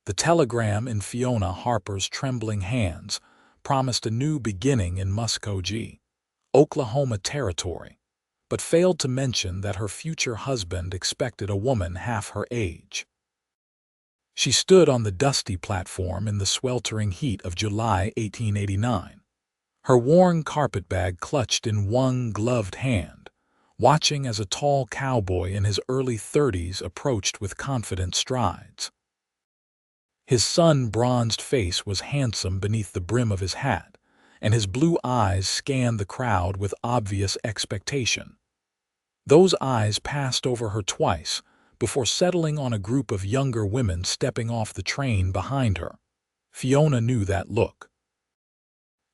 The telegram in Fiona Harper's trembling hands promised a new beginning in Muskogee, Oklahoma Territory, but failed to mention that her future husband expected a woman half her age. She stood on the dusty platform in the sweltering heat of July 1889, her worn carpetbag clutched in one gloved hand, watching as a tall cowboy in his early 30s approached with confident strides. His sun-bronzed face was handsome beneath the brim of his hat, and his blue eyes scanned the crowd with obvious expectation. Those eyes passed over her twice before settling on a group of younger women stepping off the train behind her. Fiona knew that look.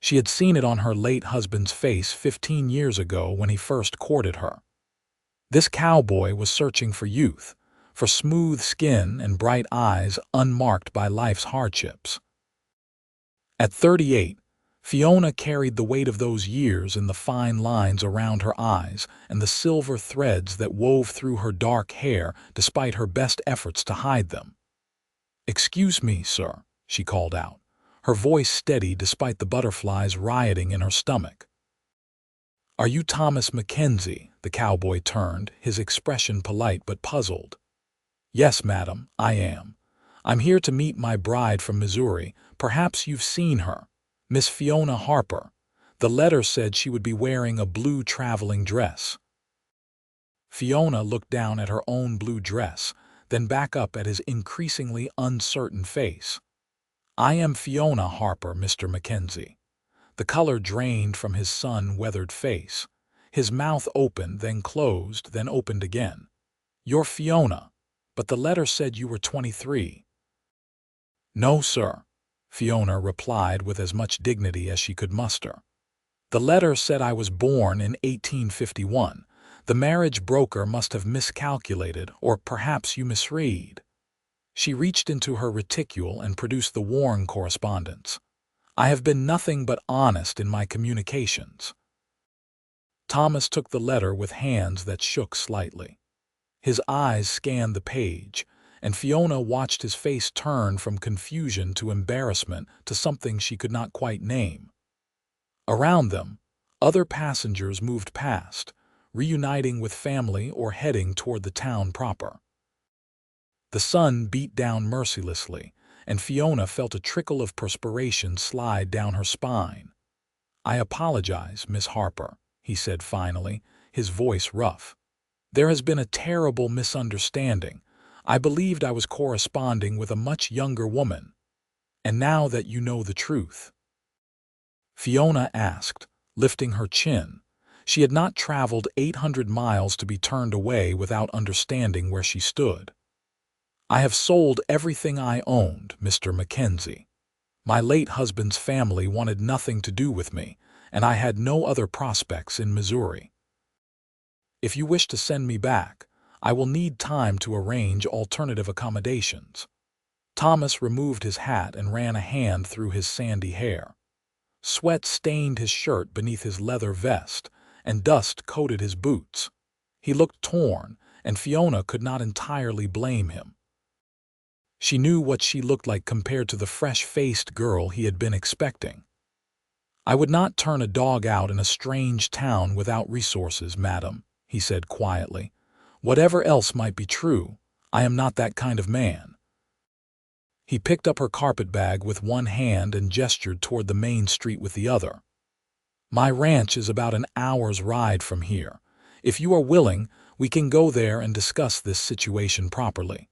She had seen it on her late husband's face 15 years ago when he first courted her. This cowboy was searching for youth, for smooth skin and bright eyes unmarked by life's hardships. At 38, Fiona carried the weight of those years in the fine lines around her eyes and the silver threads that wove through her dark hair despite her best efforts to hide them. "Excuse me, sir," she called out, her voice steady despite the butterflies rioting in her stomach. "Are you Thomas Mackenzie?" The cowboy turned, his expression polite but puzzled. "Yes, madam, I am. I'm here to meet my bride from Missouri. Perhaps you've seen her. Miss Fiona Harper. The letter said she would be wearing a blue traveling dress." Fiona looked down at her own blue dress, then back up at his increasingly uncertain face. "I am Fiona Harper, Mr. Mackenzie." The color drained from his sun-weathered face. His mouth opened, then closed, then opened again. "You're Fiona, but the letter said you were 23. "No, sir," Fiona replied with as much dignity as she could muster. "The letter said I was born in 1851. The marriage broker must have miscalculated, or perhaps you misread." She reached into her reticule and produced the worn correspondence. "I have been nothing but honest in my communications." Thomas took the letter with hands that shook slightly. His eyes scanned the page, and Fiona watched his face turn from confusion to embarrassment to something she could not quite name. Around them, other passengers moved past, reuniting with family or heading toward the town proper. The sun beat down mercilessly, and Fiona felt a trickle of perspiration slide down her spine. "I apologize, Miss Harper," he said finally, his voice rough. "There has been a terrible misunderstanding. I believed I was corresponding with a much younger woman. And now that you know the truth?" Fiona asked, lifting her chin. She had not traveled 800 miles to be turned away without understanding where she stood. "I have sold everything I owned, Mr. Mackenzie. My late husband's family wanted nothing to do with me, and I had no other prospects in Missouri. If you wish to send me back, I will need time to arrange alternative accommodations." Thomas removed his hat and ran a hand through his sandy hair. Sweat stained his shirt beneath his leather vest, and dust coated his boots. He looked torn, and Fiona could not entirely blame him. She knew what she looked like compared to the fresh-faced girl he had been expecting. "I would not turn a dog out in a strange town without resources, madam," he said quietly. "Whatever else might be true, I am not that kind of man." He picked up her carpetbag with one hand and gestured toward the main street with the other. "My ranch is about an hour's ride from here. If you are willing, we can go there and discuss this situation properly.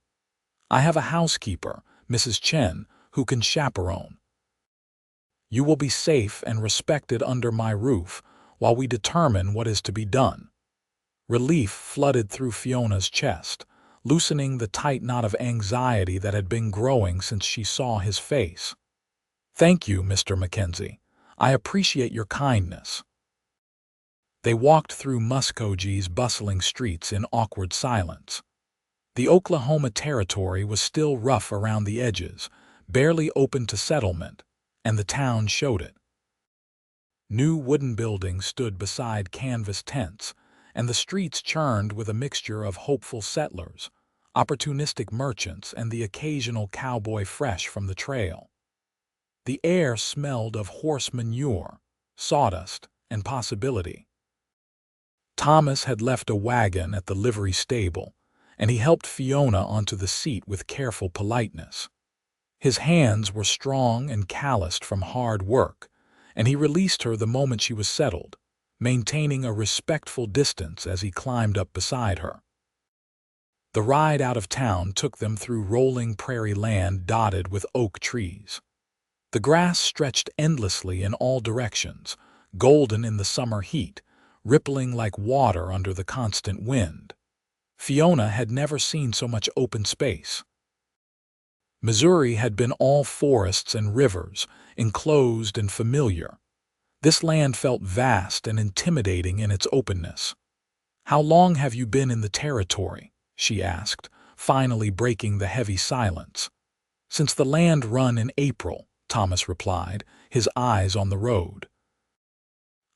I have a housekeeper, Mrs. Chen, who can chaperone. You will be safe and respected under my roof while we determine what is to be done." Relief flooded through Fiona's chest, loosening the tight knot of anxiety that had been growing since she saw his face. "Thank you, Mr. Mackenzie. I appreciate your kindness." They walked through Muskogee's bustling streets in awkward silence. The Oklahoma Territory was still rough around the edges, barely open to settlement, and the town showed it. New wooden buildings stood beside canvas tents, and the streets churned with a mixture of hopeful settlers, opportunistic merchants, and the occasional cowboy fresh from the trail. The air smelled of horse manure, sawdust, and possibility. Thomas had left a wagon at the livery stable, and he helped Fiona onto the seat with careful politeness. His hands were strong and calloused from hard work, and he released her the moment she was settled, maintaining a respectful distance as he climbed up beside her. The ride out of town took them through rolling prairie land dotted with oak trees. The grass stretched endlessly in all directions, golden in the summer heat, rippling like water under the constant wind. Fiona had never seen so much open space. Missouri had been all forests and rivers, enclosed and familiar. This land felt vast and intimidating in its openness. "How long have you been in the territory?" she asked, finally breaking the heavy silence. "Since the land run in April," Thomas replied, his eyes on the road.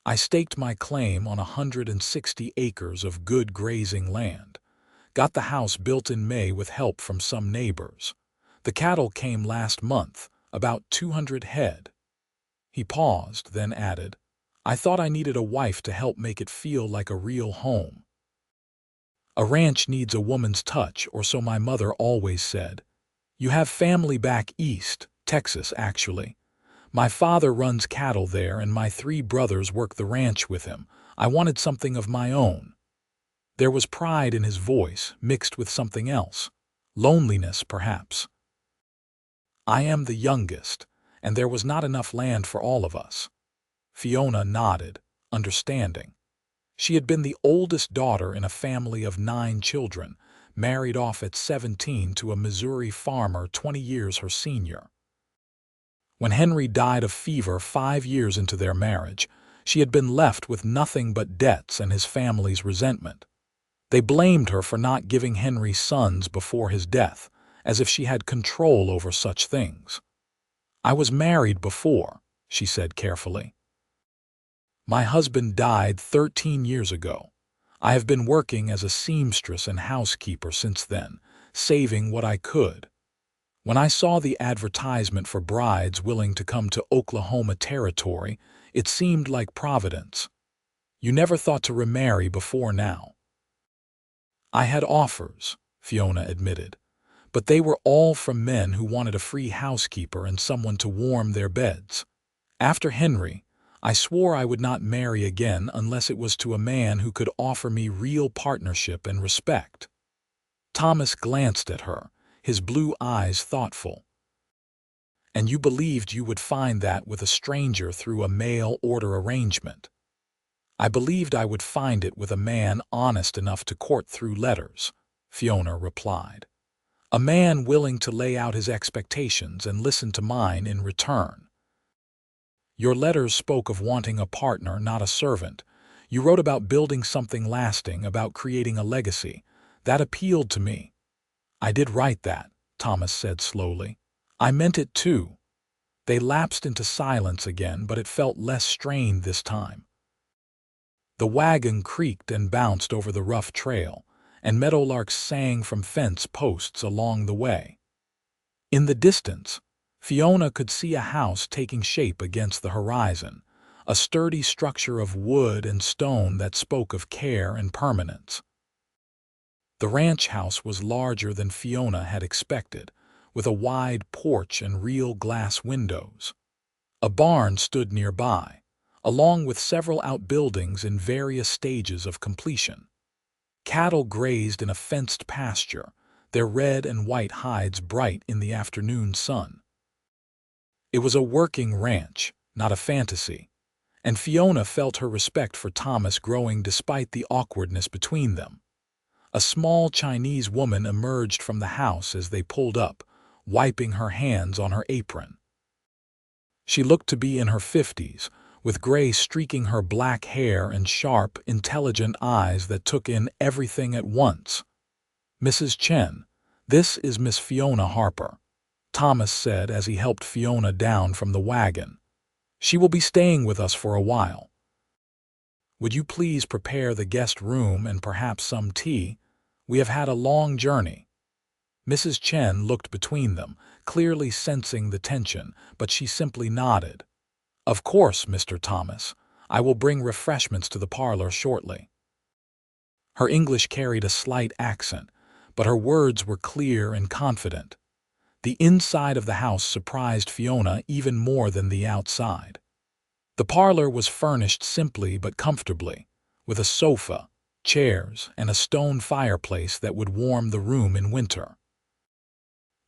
"I staked my claim on 160 acres of good grazing land. Got the house built in May with help from some neighbors. The cattle came last month, about 200 head. He paused, then added, "I thought I needed a wife to help make it feel like a real home. A ranch needs a woman's touch, or so my mother always said. You have family back east, Texas actually. My father runs cattle there and my 3 brothers work the ranch with him. I wanted something of my own." There was pride in his voice, mixed with something else. Loneliness, perhaps. "I am the youngest, and there was not enough land for all of us." Fiona nodded, understanding. She had been the oldest daughter in a family of 9 children, married off at 17 to a Missouri farmer 20 years her senior. When Henry died of fever 5 years into their marriage, she had been left with nothing but debts and his family's resentment. They blamed her for not giving Henry sons before his death, as if she had control over such things. "I was married before," she said carefully. "My husband died 13 years ago. I have been working as a seamstress and housekeeper since then, saving what I could. When I saw the advertisement for brides willing to come to Oklahoma Territory, it seemed like Providence. You never thought to remarry before now?" "I had offers," Fiona admitted, "but they were all from men who wanted a free housekeeper and someone to warm their beds. After Henry, I swore I would not marry again unless it was to a man who could offer me real partnership and respect." Thomas glanced at her, his blue eyes thoughtful. "And you believed you would find that with a stranger through a mail-order arrangement?" "I believed I would find it with a man honest enough to court through letters," Fiona replied. "A man willing to lay out his expectations and listen to mine in return. Your letters spoke of wanting a partner, not a servant. You wrote about building something lasting, about creating a legacy. That appealed to me." "I did write that," Thomas said slowly. "I meant it too." They lapsed into silence again, but it felt less strained this time. The wagon creaked and bounced over the rough trail, and meadowlarks sang from fence posts along the way. In the distance, Fiona could see a house taking shape against the horizon, a sturdy structure of wood and stone that spoke of care and permanence. The ranch house was larger than Fiona had expected, with a wide porch and real glass windows. A barn stood nearby, along with several outbuildings in various stages of completion. Cattle grazed in a fenced pasture, their red and white hides bright in the afternoon sun. It was a working ranch, not a fantasy, and Fiona felt her respect for Thomas growing despite the awkwardness between them. A small Chinese woman emerged from the house as they pulled up, wiping her hands on her apron. She looked to be in her 50s, with gray streaking her black hair and sharp, intelligent eyes that took in everything at once. "Mrs. Chen, this is Miss Fiona Harper," Thomas said as he helped Fiona down from the wagon. "She will be staying with us for a while. Would you please prepare the guest room and perhaps some tea? We have had a long journey." Mrs. Chen looked between them, clearly sensing the tension, but she simply nodded. "Of course, Mr. Thomas. I will bring refreshments to the parlor shortly." Her English carried a slight accent, but her words were clear and confident. The inside of the house surprised Fiona even more than the outside. The parlor was furnished simply but comfortably, with a sofa, chairs, and a stone fireplace that would warm the room in winter.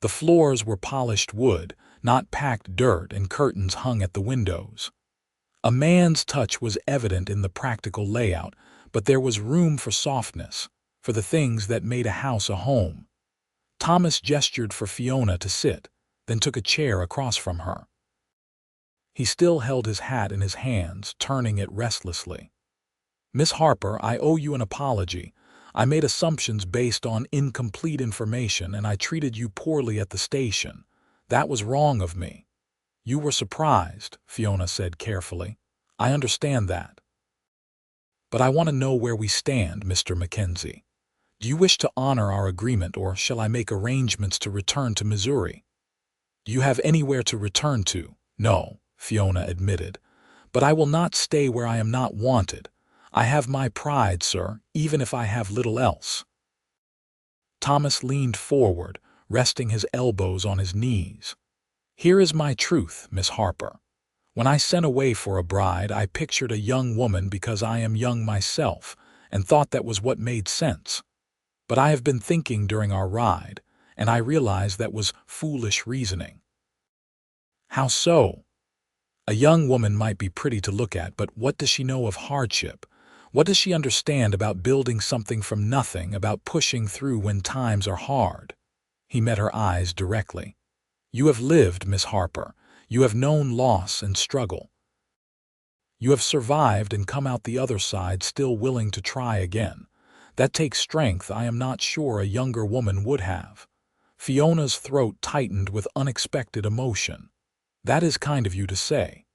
The floors were polished wood, not packed dirt, and curtains hung at the windows. A man's touch was evident in the practical layout, but there was room for softness, for the things that made a house a home. Thomas gestured for Fiona to sit, then took a chair across from her. He still held his hat in his hands, turning it restlessly. "Miss Harper, I owe you an apology. I made assumptions based on incomplete information, and I treated you poorly at the station. That was wrong of me." "You were surprised," Fiona said carefully. "I understand that. But I want to know where we stand, Mr. Mackenzie. Do you wish to honor our agreement, or shall I make arrangements to return to Missouri?" "Do you have anywhere to return to?" "No," Fiona admitted. "But I will not stay where I am not wanted. I have my pride, sir, even if I have little else." Thomas leaned forward, resting his elbows on his knees. "Here is my truth, Miss Harper. When I sent away for a bride, I pictured a young woman because I am young myself, and thought that was what made sense. But I have been thinking during our ride, and I realized that was foolish reasoning." "How so?" "A young woman might be pretty to look at, but what does she know of hardship? What does she understand about building something from nothing, about pushing through when times are hard?" He met her eyes directly. "You have lived, Miss Harper. You have known loss and struggle. You have survived and come out the other side still willing to try again. That takes strength I am not sure a younger woman would have." Fiona's throat tightened with unexpected emotion. "That is kind of you to say."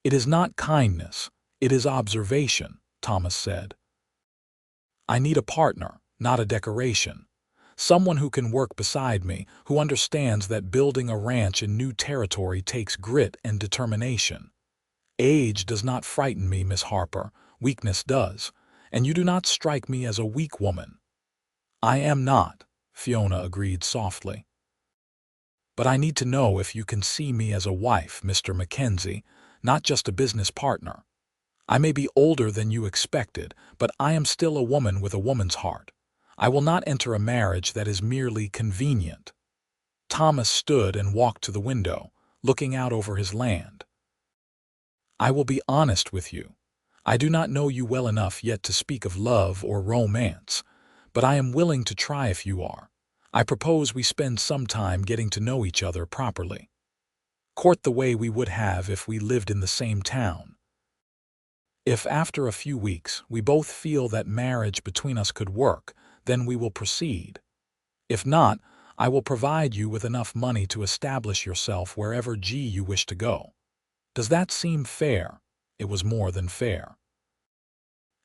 "It is not kindness, it is observation," Thomas said. "I need a partner, not a decoration. Someone who can work beside me, who understands that building a ranch in new territory takes grit and determination. Age does not frighten me, Miss Harper. Weakness does, and you do not strike me as a weak woman." "I am not," Fiona agreed softly. "But I need to know if you can see me as a wife, Mr. Mackenzie, not just a business partner. I may be older than you expected, but I am still a woman with a woman's heart. I will not enter a marriage that is merely convenient." Thomas stood and walked to the window, looking out over his land. "I will be honest with you. I do not know you well enough yet to speak of love or romance, but I am willing to try if you are. I propose we spend some time getting to know each other properly. Court the way we would have if we lived in the same town. If after a few weeks we both feel that marriage between us could work, then we will proceed. If not, I will provide you with enough money to establish yourself wherever you wish to go. Does that seem fair?" It was more than fair.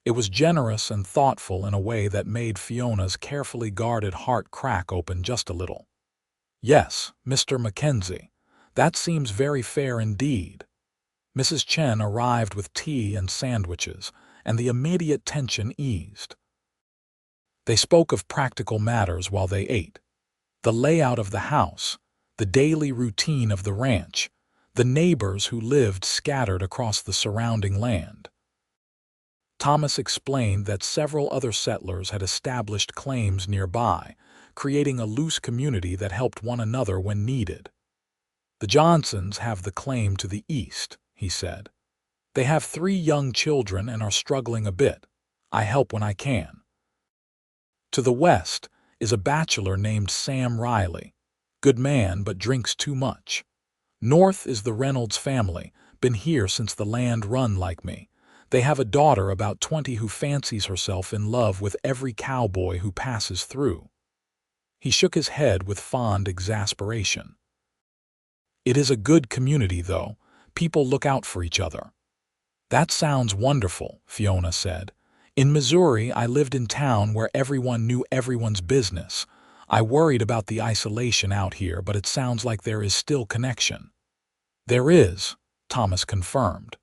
It was generous and thoughtful in a way that made Fiona's carefully guarded heart crack open just a little. "Yes, Mr. Mackenzie, that seems very fair indeed." Mrs. Chen arrived with tea and sandwiches, and the immediate tension eased. They spoke of practical matters while they ate. The layout of the house, the daily routine of the ranch, the neighbors who lived scattered across the surrounding land. Thomas explained that several other settlers had established claims nearby, creating a loose community that helped one another when needed. "The Johnsons have the claim to the east," he said. "They have 3 young children and are struggling a bit. I help when I can. To the west is a bachelor named Sam Riley. Good man, but drinks too much. North is the Reynolds family, been here since the land run like me. They have a daughter about 20 who fancies herself in love with every cowboy who passes through." He shook his head with fond exasperation. "It is a good community, though. People look out for each other." "That sounds wonderful," Fiona said. "In Missouri, I lived in town where everyone knew everyone's business. I worried about the isolation out here, but it sounds like there is still connection." "There is," Thomas confirmed.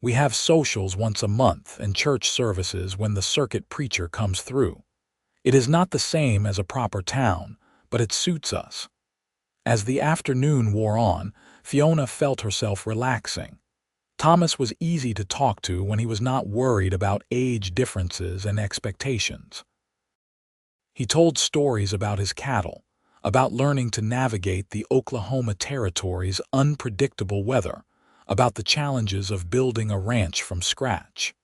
"We have socials once a month and church services when the circuit preacher comes through. It is not the same as a proper town, but it suits us." As the afternoon wore on, Fiona felt herself relaxing. Thomas was easy to talk to when he was not worried about age differences and expectations. He told stories about his cattle, about learning to navigate the Oklahoma Territory's unpredictable weather, about the challenges of building a ranch from scratch.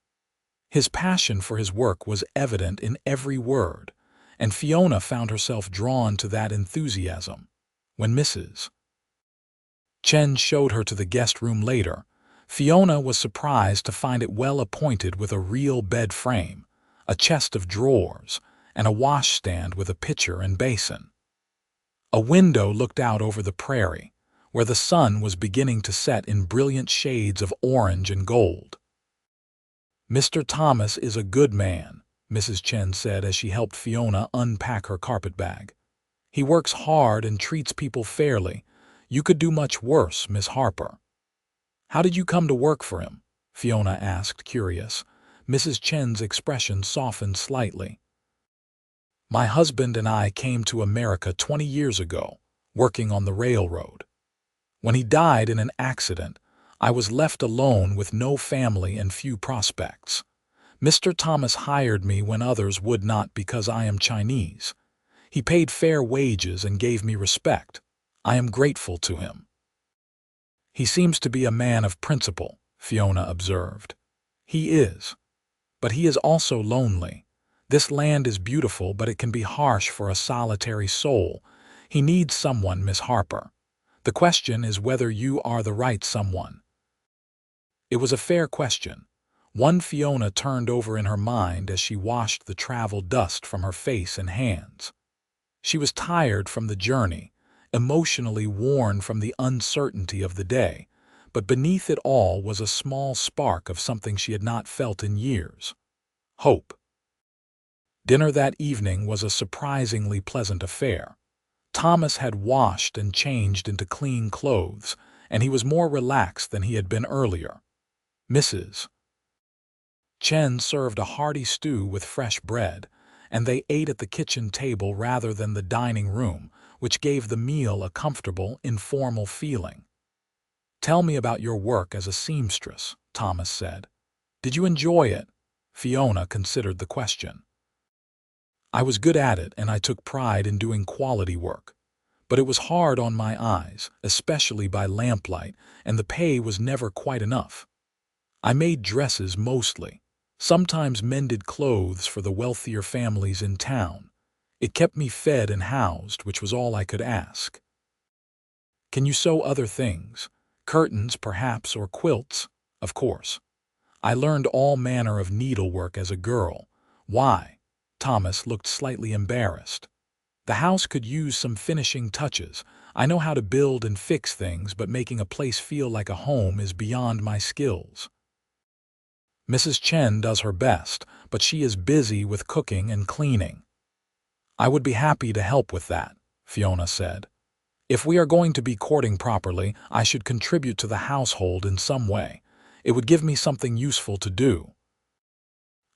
His passion for his work was evident in every word, and Fiona found herself drawn to that enthusiasm. When Mrs. Chen showed her to the guest room later, Fiona was surprised to find it well appointed with a real bed frame, a chest of drawers, and a washstand with a pitcher and basin. A window looked out over the prairie, where the sun was beginning to set in brilliant shades of orange and gold. "Mr. Thomas is a good man," Mrs. Chen said as she helped Fiona unpack her carpetbag. "He works hard and treats people fairly. You could do much worse, Miss Harper." "How did you come to work for him?" Fiona asked, curious. Mrs. Chen's expression softened slightly. "My husband and I came to America 20 years ago, working on the railroad. When he died in an accident, I was left alone with no family and few prospects. Mr. Thomas hired me when others would not because I am Chinese. He paid fair wages and gave me respect. I am grateful to him." "He seems to be a man of principle," Fiona observed. "He is. But he is also lonely. This land is beautiful, but it can be harsh for a solitary soul. He needs someone, Miss Harper. The question is whether you are the right someone." It was a fair question, one Fiona turned over in her mind as she washed the travel dust from her face and hands. She was tired from the journey, emotionally worn from the uncertainty of the day, but beneath it all was a small spark of something she had not felt in years: hope. Dinner that evening was a surprisingly pleasant affair. Thomas had washed and changed into clean clothes, and he was more relaxed than he had been earlier. Mrs. Chen served a hearty stew with fresh bread, and they ate at the kitchen table rather than the dining room, which gave the meal a comfortable, informal feeling. "Tell me about your work as a seamstress," Thomas said. "Did you enjoy it?" Fiona considered the question. "I was good at it, and I took pride in doing quality work. But it was hard on my eyes, especially by lamplight, and the pay was never quite enough. I made dresses mostly, sometimes mended clothes for the wealthier families in town. It kept me fed and housed, which was all I could ask." "Can you sew other things? Curtains, perhaps, or quilts?" "Of course. I learned all manner of needlework as a girl." "Why?" Thomas looked slightly embarrassed. "The house could use some finishing touches. I know how to build and fix things, but making a place feel like a home is beyond my skills." "Mrs. Chen does her best, but she is busy with cooking and cleaning." "I would be happy to help with that," Fiona said. "If we are going to be courting properly, I should contribute to the household in some way. It would give me something useful to do."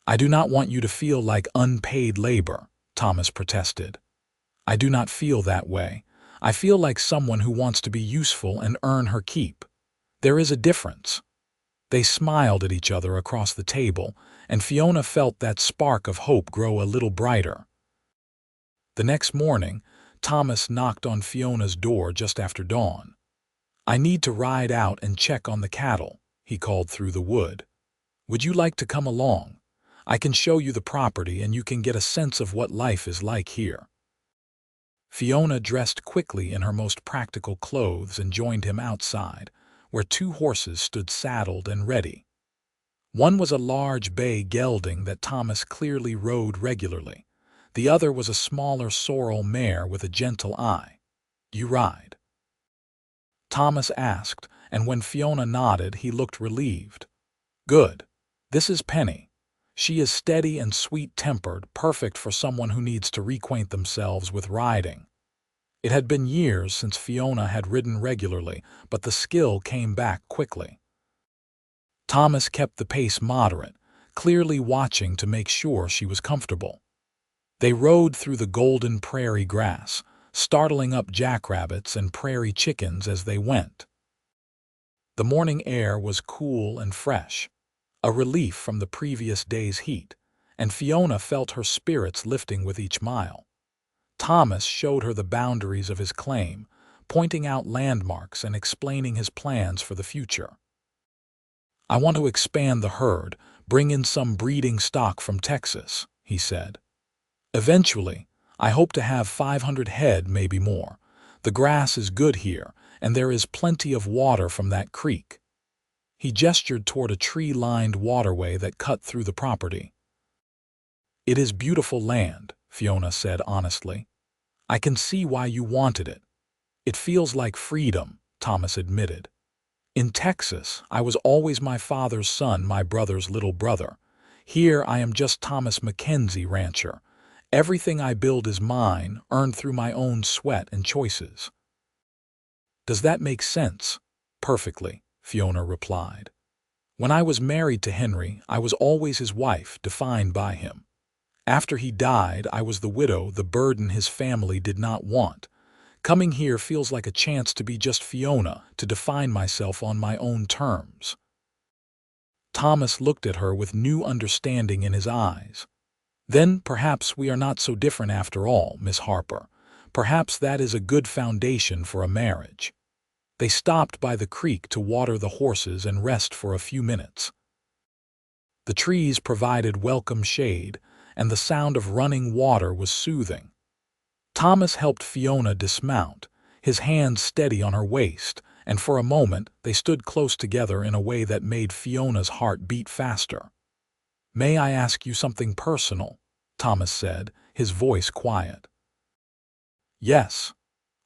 "I do not want you to feel like unpaid labor," Thomas protested. "I do not feel that way. I feel like someone who wants to be useful and earn her keep. There is a difference." They smiled at each other across the table, and Fiona felt that spark of hope grow a little brighter. The next morning, Thomas knocked on Fiona's door just after dawn. "I need to ride out and check on the cattle," he called through the wood. "Would you like to come along? I can show you the property and you can get a sense of what life is like here." Fiona dressed quickly in her most practical clothes and joined him outside, where 2 horses stood saddled and ready. One was a large bay gelding that Thomas clearly rode regularly. The other was a smaller sorrel mare with a gentle eye. "You ride?" Thomas asked, and when Fiona nodded, he looked relieved. "Good. This is Penny. She is steady and sweet-tempered, perfect for someone who needs to reacquaint themselves with riding. It had been years since Fiona had ridden regularly, but the skill came back quickly. Thomas kept the pace moderate, clearly watching to make sure she was comfortable. They rode through the golden prairie grass, startling up jackrabbits and prairie chickens as they went. The morning air was cool and fresh, a relief from the previous day's heat, and Fiona felt her spirits lifting with each mile. Thomas showed her the boundaries of his claim, pointing out landmarks and explaining his plans for the future. "I want to expand the herd, bring in some breeding stock from Texas," he said. "Eventually, I hope to have 500 head, maybe more. The grass is good here, and there is plenty of water from that creek." He gestured toward a tree-lined waterway that cut through the property. "It is beautiful land," Fiona said honestly. "I can see why you wanted it." "It feels like freedom," Thomas admitted. "In Texas, I was always my father's son, my brother's little brother. Here I am just Thomas Mackenzie, rancher. Everything I build is mine, earned through my own sweat and choices." "Does that make sense?" "Perfectly," Fiona replied. "When I was married to Henry, I was always his wife, defined by him. After he died, I was the widow, the burden his family did not want. Coming here feels like a chance to be just Fiona, to define myself on my own terms." Thomas looked at her with new understanding in his eyes. "Then perhaps we are not so different after all, Miss Harper. Perhaps that is a good foundation for a marriage." They stopped by the creek to water the horses and rest for a few minutes. The trees provided welcome shade, and the sound of running water was soothing. Thomas helped Fiona dismount, his hands steady on her waist, and for a moment they stood close together in a way that made Fiona's heart beat faster. "May I ask you something personal?" Thomas said, his voice quiet. "Yes.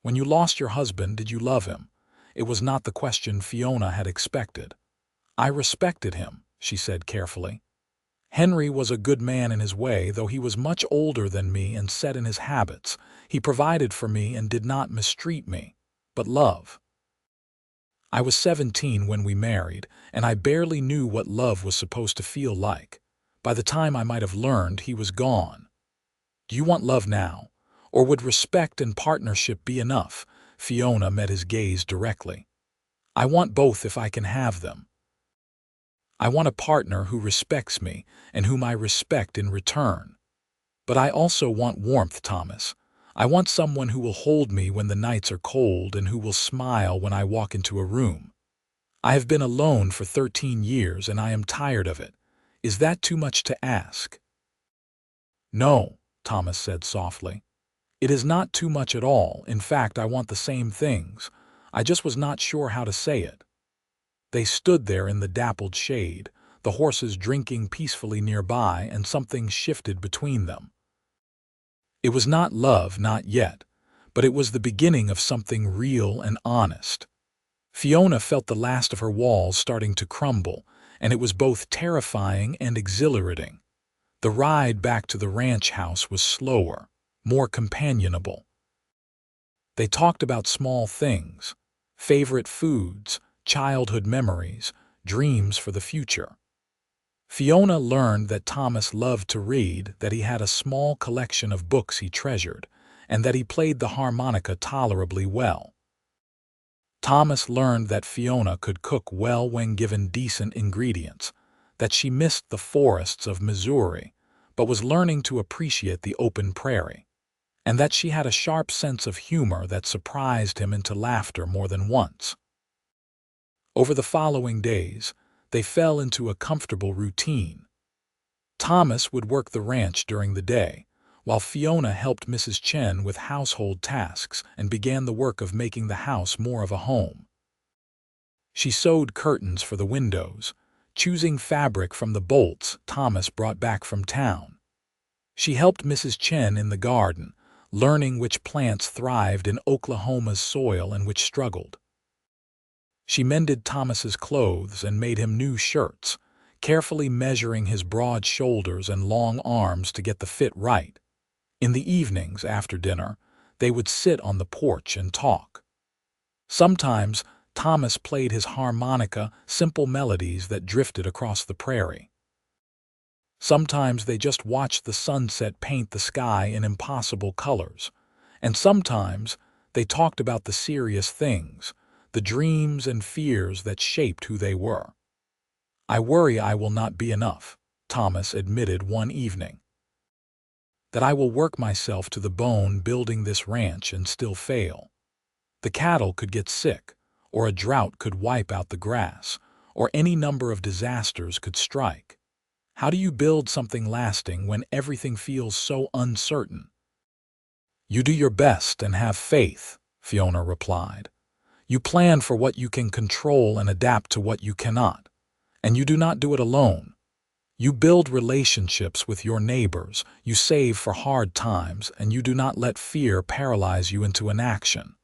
When you lost your husband, did you love him?" It was not the question Fiona had expected. "I respected him," she said carefully. "Henry was a good man in his way, though he was much older than me and set in his habits. He provided for me and did not mistreat me. But love. I was 17 when we married, and I barely knew what love was supposed to feel like. By the time I might have learned, he was gone. Do you want love now? Or would respect and partnership be enough?" Fiona met his gaze directly. "I want both if I can have them. I want a partner who respects me and whom I respect in return. But I also want warmth, Thomas. I want someone who will hold me when the nights are cold and who will smile when I walk into a room. I have been alone for 13 years and I am tired of it. Is that too much to ask?" "No," Thomas said softly. "It is not too much at all. In fact, I want the same things. I just was not sure how to say it." They stood there in the dappled shade, the horses drinking peacefully nearby, and something shifted between them. It was not love, not yet, but it was the beginning of something real and honest. Fiona felt the last of her walls starting to crumble, and it was both terrifying and exhilarating. The ride back to the ranch house was slower, more companionable. They talked about small things, favorite foods, childhood memories, dreams for the future. Fiona learned that Thomas loved to read, that he had a small collection of books he treasured, and that he played the harmonica tolerably well. Thomas learned that Fiona could cook well when given decent ingredients, that she missed the forests of Missouri, but was learning to appreciate the open prairie, and that she had a sharp sense of humor that surprised him into laughter more than once. Over the following days, they fell into a comfortable routine. Thomas would work the ranch during the day, while Fiona helped Mrs. Chen with household tasks and began the work of making the house more of a home. She sewed curtains for the windows, choosing fabric from the bolts Thomas brought back from town. She helped Mrs. Chen in the garden, learning which plants thrived in Oklahoma's soil and which struggled. She mended Thomas's clothes and made him new shirts, carefully measuring his broad shoulders and long arms to get the fit right. In the evenings, after dinner, they would sit on the porch and talk. Sometimes Thomas played his harmonica, simple melodies that drifted across the prairie. Sometimes they just watched the sunset paint the sky in impossible colors. And sometimes they talked about the serious things, the dreams and fears that shaped who they were. "I worry I will not be enough," Thomas admitted one evening. "That I will work myself to the bone building this ranch and still fail. The cattle could get sick, or a drought could wipe out the grass, or any number of disasters could strike. How do you build something lasting when everything feels so uncertain?" "You do your best and have faith," Fiona replied. "You plan for what you can control and adapt to what you cannot. And you do not do it alone. You build relationships with your neighbors, you save for hard times, and you do not let fear paralyze you into inaction."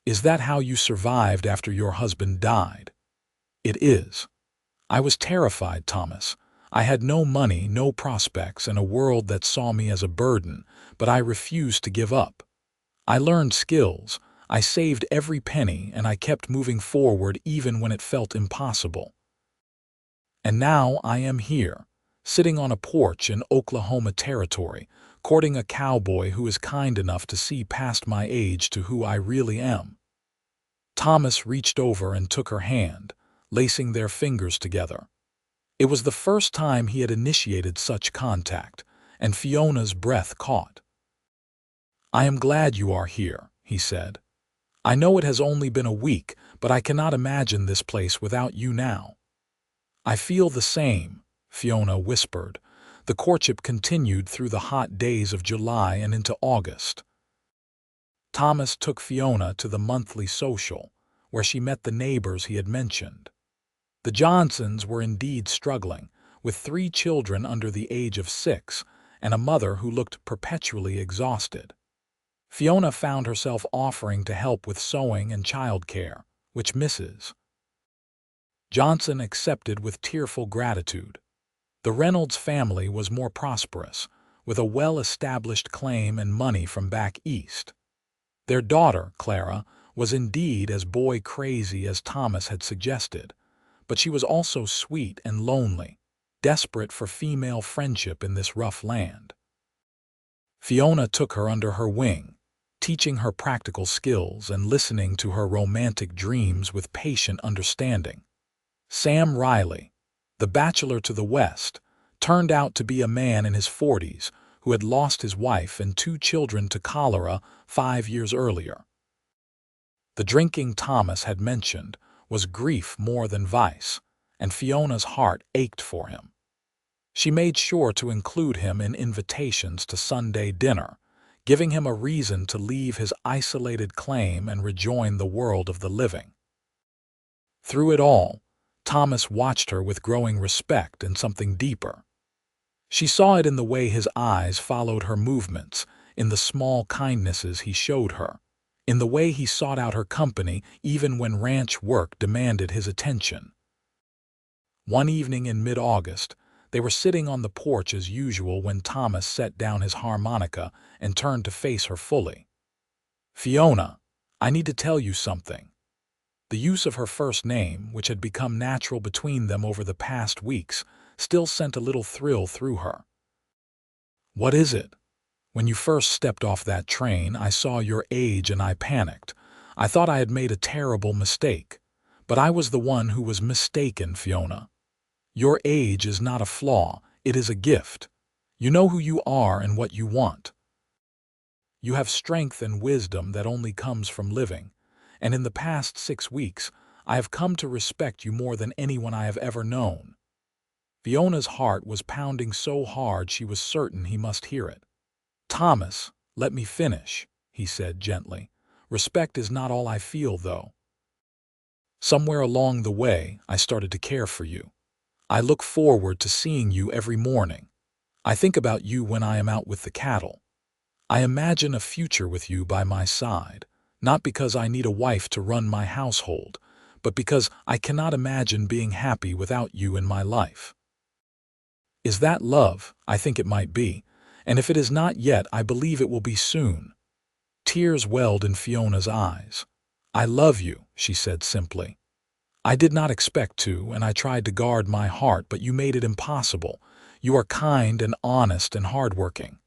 "Is that how you survived after your husband died?" "It is. I was terrified, Thomas. I had no money, no prospects, and a world that saw me as a burden, but I refused to give up. I learned skills, I saved every penny, and I kept moving forward even when it felt impossible. And now I am here, sitting on a porch in Oklahoma Territory, courting a cowboy who is kind enough to see past my age to who I really am." Thomas reached over and took her hand, lacing their fingers together. It was the first time he had initiated such contact, and Fiona's breath caught. "I am glad you are here," he said. "I know it has only been a week, but I cannot imagine this place without you now." "I feel the same," Fiona whispered. The courtship continued through the hot days of July and into August. Thomas took Fiona to the monthly social, where she met the neighbors he had mentioned. The Johnsons were indeed struggling, with 3 children under the age of 6 and a mother who looked perpetually exhausted. Fiona found herself offering to help with sewing and childcare, which Mrs. Johnson accepted with tearful gratitude. The Reynolds family was more prosperous, with a well-established claim and money from back east. Their daughter, Clara, was indeed as boy-crazy as Thomas had suggested, but she was also sweet and lonely, desperate for female friendship in this rough land. Fiona took her under her wing, teaching her practical skills and listening to her romantic dreams with patient understanding. Sam Riley, the bachelor to the west, turned out to be a man in his 40s who had lost his wife and 2 children to cholera 5 years earlier. The drinking Thomas had mentioned was grief more than vice, and Fiona's heart ached for him. She made sure to include him in invitations to Sunday dinner, giving him a reason to leave his isolated claim and rejoin the world of the living. Through it all, Thomas watched her with growing respect and something deeper. She saw it in the way his eyes followed her movements, in the small kindnesses he showed her, in the way he sought out her company even when ranch work demanded his attention. One evening in mid-August, they were sitting on the porch as usual when Thomas set down his harmonica and turned to face her fully. "Fiona, I need to tell you something." The use of her first name, which had become natural between them over the past weeks, still sent a little thrill through her. "What is it? When you first stepped off that train, I saw your age and I panicked. I thought I had made a terrible mistake. But I was the one who was mistaken, Fiona. Your age is not a flaw, it is a gift. You know who you are and what you want. You have strength and wisdom that only comes from living, and in the past 6 weeks, I have come to respect you more than anyone I have ever known." Fiona's heart was pounding so hard she was certain he must hear it. "Thomas, let me finish," he said gently. "Respect is not all I feel, though. Somewhere along the way, I started to care for you. I look forward to seeing you every morning. I think about you when I am out with the cattle. I imagine a future with you by my side, not because I need a wife to run my household, but because I cannot imagine being happy without you in my life. Is that love? I think it might be, and if it is not yet, I believe it will be soon. Tears welled in Fiona's eyes. I love you, she said simply. I did not expect to, and I tried to guard my heart, but you made it impossible. You are kind and honest and hardworking.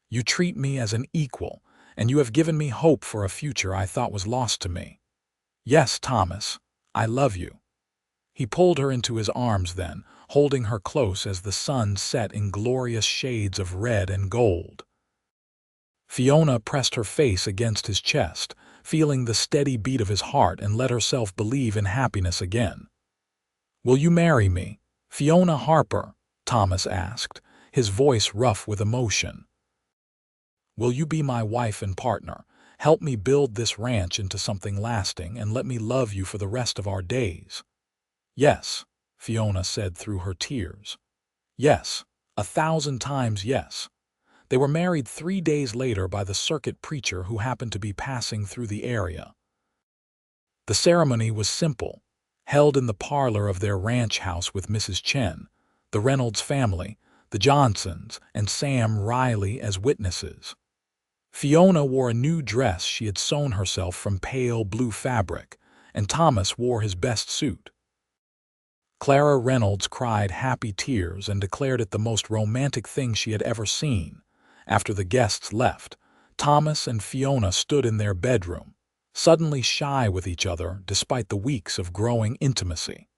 You treat me as an equal, and you have given me hope for a future I thought was lost to me. Yes, Thomas, I love you. He pulled her into his arms then, holding her close as the sun set in glorious shades of red and gold. Fiona pressed her face against his chest, feeling the steady beat of his heart, and let herself believe in happiness again. "Will you marry me, Fiona Harper?" Thomas asked, his voice rough with emotion. "Will you be my wife and partner, help me build this ranch into something lasting, and let me love you for the rest of our days?" "Yes," Fiona said through her tears. "Yes, 1,000 times yes." They were married 3 days later by the circuit preacher who happened to be passing through the area. The ceremony was simple, held in the parlor of their ranch house with Mrs. Chen, the Reynolds family, the Johnsons, and Sam Riley as witnesses. Fiona wore a new dress she had sewn herself from pale blue fabric, and Thomas wore his best suit. Clara Reynolds cried happy tears and declared it the most romantic thing she had ever seen. After the guests left, Thomas and Fiona stood in their bedroom, suddenly shy with each other despite the weeks of growing intimacy.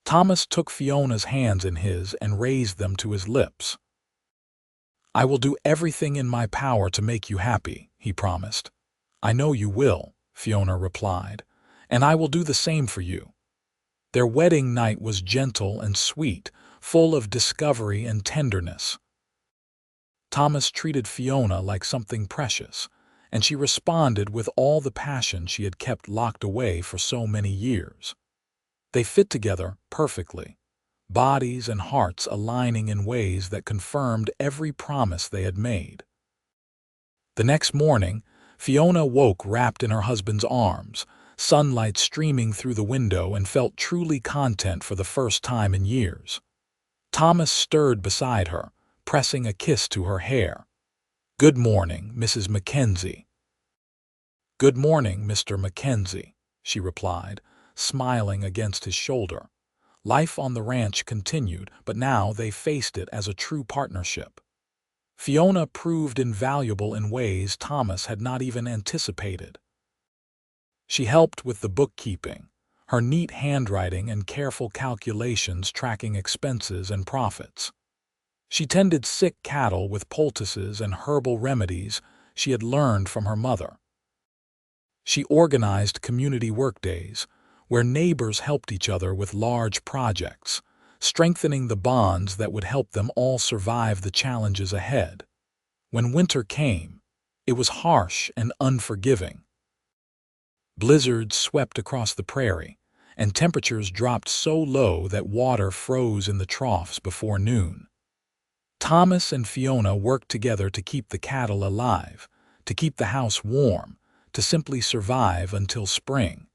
Thomas took Fiona's hands in his and raised them to his lips. "I will do everything in my power to make you happy," he promised. "I know you will," Fiona replied, "and I will do the same for you." Their wedding night was gentle and sweet, full of discovery and tenderness. Thomas treated Fiona like something precious, and she responded with all the passion she had kept locked away for so many years. They fit together perfectly, bodies and hearts aligning in ways that confirmed every promise they had made. The next morning, Fiona woke wrapped in her husband's arms, sunlight streaming through the window, and felt truly content for the first time in years. Thomas stirred beside her, pressing a kiss to her hair. "Good morning, Mrs. Mackenzie." "Good morning, Mr. Mackenzie," she replied, smiling against his shoulder. Life on the ranch continued, but now they faced it as a true partnership. Fiona proved invaluable in ways Thomas had not even anticipated. She helped with the bookkeeping, her neat handwriting and careful calculations tracking expenses and profits. She tended sick cattle with poultices and herbal remedies she had learned from her mother. She organized community workdays, where neighbors helped each other with large projects, strengthening the bonds that would help them all survive the challenges ahead. When winter came, it was harsh and unforgiving. Blizzards swept across the prairie, and temperatures dropped so low that water froze in the troughs before noon. Thomas and Fiona worked together to keep the cattle alive, to keep the house warm, to simply survive until spring.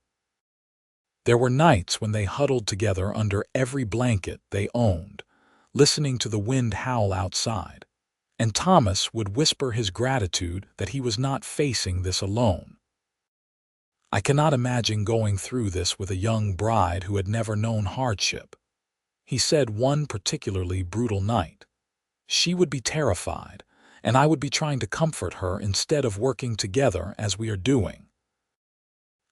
There were nights when they huddled together under every blanket they owned, listening to the wind howl outside, and Thomas would whisper his gratitude that he was not facing this alone. "I cannot imagine going through this with a young bride who had never known hardship," he said one particularly brutal night. "She would be terrified, and I would be trying to comfort her instead of working together as we are doing."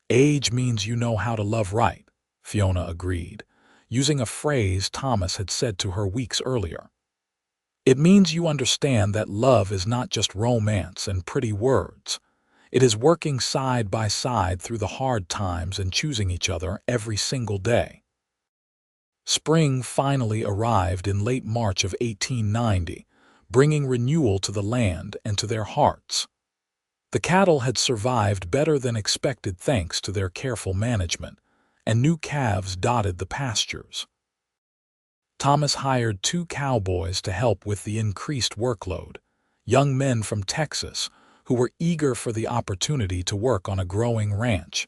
"Age means you know how to love right," Fiona agreed, using a phrase Thomas had said to her weeks earlier. "It means you understand that love is not just romance and pretty words. It is working side by side through the hard times and choosing each other every single day." Spring finally arrived in late March of 1890, bringing renewal to the land and to their hearts. The cattle had survived better than expected thanks to their careful management, and new calves dotted the pastures. Thomas hired 2 cowboys to help with the increased workload, young men from Texas who were eager for the opportunity to work on a growing ranch.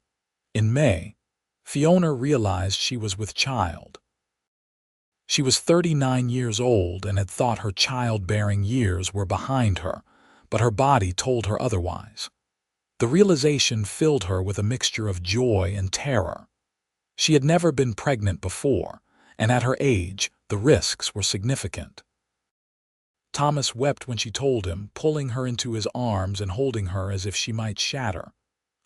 In May, Fiona realized she was with child. She was 39 years old and had thought her childbearing years were behind her, but her body told her otherwise. The realization filled her with a mixture of joy and terror. She had never been pregnant before, and at her age, the risks were significant. Thomas wept when she told him, pulling her into his arms and holding her as if she might shatter.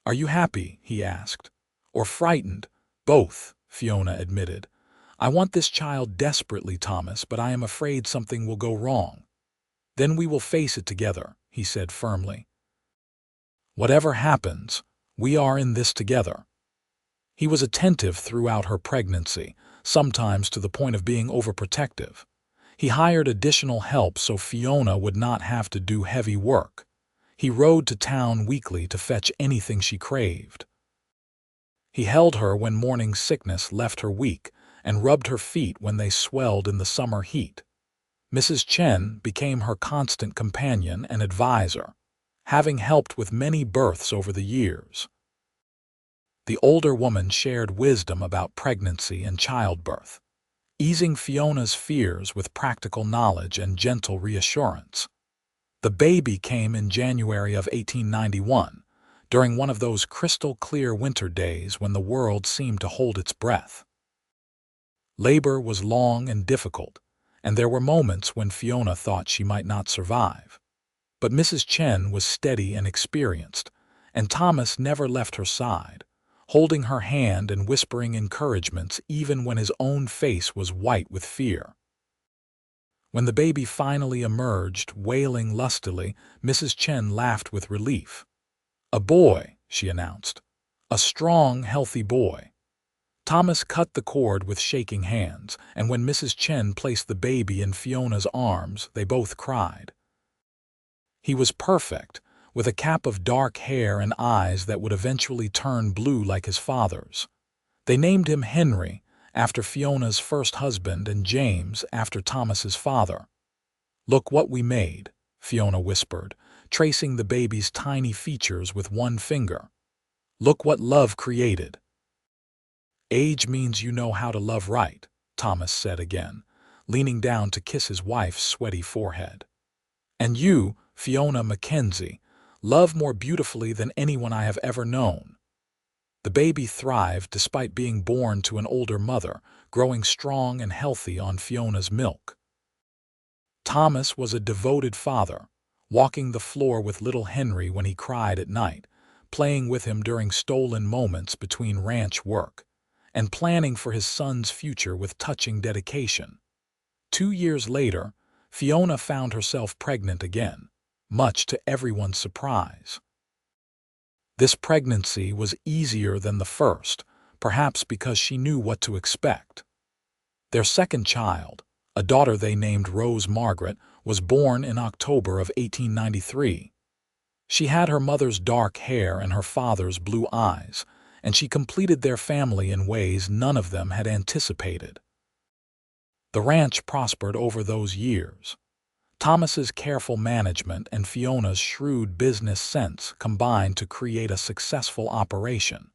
"Are you happy?" he asked. "Or frightened?" "Both," Fiona admitted. "I want this child desperately, Thomas, but I am afraid something will go wrong." "Then we will face it together," he said firmly. "Whatever happens, we are in this together." He was attentive throughout her pregnancy, sometimes to the point of being overprotective. He hired additional help so Fiona would not have to do heavy work. He rode to town weekly to fetch anything she craved. He held her when morning sickness left her weak and rubbed her feet when they swelled in the summer heat. Mrs. Chen became her constant companion and advisor, having helped with many births over the years. The older woman shared wisdom about pregnancy and childbirth, easing Fiona's fears with practical knowledge and gentle reassurance. The baby came in January of 1891, during one of those crystal-clear winter days when the world seemed to hold its breath. Labor was long and difficult, and there were moments when Fiona thought she might not survive. But Mrs. Chen was steady and experienced, and Thomas never left her side, holding her hand and whispering encouragements even when his own face was white with fear. When the baby finally emerged, wailing lustily, Mrs. Chen laughed with relief. "A boy," she announced. "A strong, healthy boy." Thomas cut the cord with shaking hands, and when Mrs. Chen placed the baby in Fiona's arms, they both cried. He was perfect, with a cap of dark hair and eyes that would eventually turn blue like his father's. They named him Henry, after Fiona's first husband, and James, after Thomas's father. "Look what we made," Fiona whispered, tracing the baby's tiny features with one finger. "Look what love created." "Age means you know how to love right," Thomas said again, leaning down to kiss his wife's sweaty forehead. "And you, Fiona Mackenzie, love more beautifully than anyone I have ever known." The baby thrived despite being born to an older mother, growing strong and healthy on Fiona's milk. Thomas was a devoted father, walking the floor with little Henry when he cried at night, playing with him during stolen moments between ranch work, and planning for his son's future with touching dedication. 2 years later, Fiona found herself pregnant again, much to everyone's surprise. This pregnancy was easier than the first, perhaps because she knew what to expect. Their second child, a daughter they named Rose Margaret, was born in October of 1893. She had her mother's dark hair and her father's blue eyes, and she completed their family in ways none of them had anticipated. The ranch prospered over those years. Thomas's careful management and Fiona's shrewd business sense combined to create a successful operation.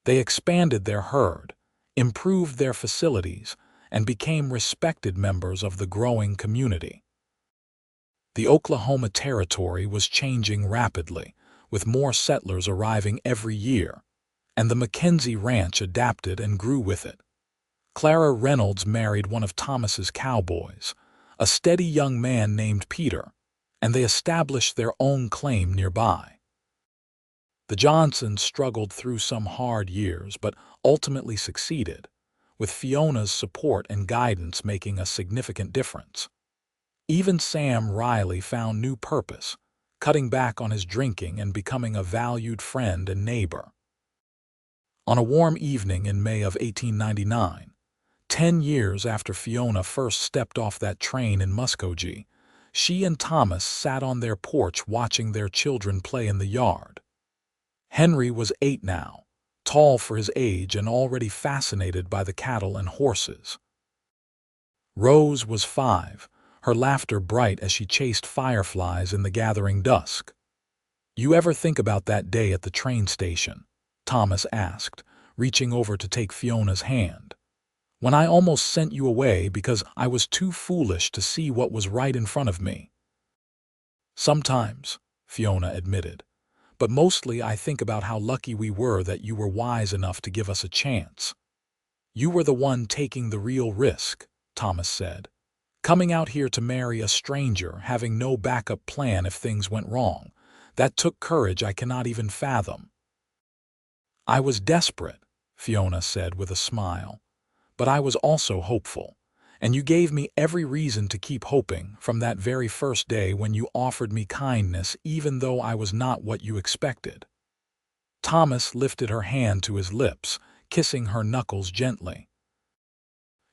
They expanded their herd, improved their facilities, and became respected members of the growing community. The Oklahoma Territory was changing rapidly, with more settlers arriving every year, and the Mackenzie Ranch adapted and grew with it. Clara Reynolds married one of Thomas's cowboys, a steady young man named Peter, and they established their own claim nearby. The Johnsons struggled through some hard years but ultimately succeeded, with Fiona's support and guidance making a significant difference. Even Sam Riley found new purpose, cutting back on his drinking and becoming a valued friend and neighbor. On a warm evening in May of 1899, 10 years after Fiona first stepped off that train in Muskogee, she and Thomas sat on their porch watching their children play in the yard. Henry was 8 now, tall for his age and already fascinated by the cattle and horses. Rose was 5, her laughter bright as she chased fireflies in the gathering dusk. "You ever think about that day at the train station?" Thomas asked, reaching over to take Fiona's hand. "When I almost sent you away because I was too foolish to see what was right in front of me." "Sometimes," Fiona admitted, "but mostly I think about how lucky we were that you were wise enough to give us a chance." "You were the one taking the real risk," Thomas said. "Coming out here to marry a stranger, having no backup plan if things went wrong. That took courage I cannot even fathom." "I was desperate," Fiona said with a smile, "but I was also hopeful. And you gave me every reason to keep hoping from that very first day when you offered me kindness even though I was not what you expected." Thomas lifted her hand to his lips, kissing her knuckles gently.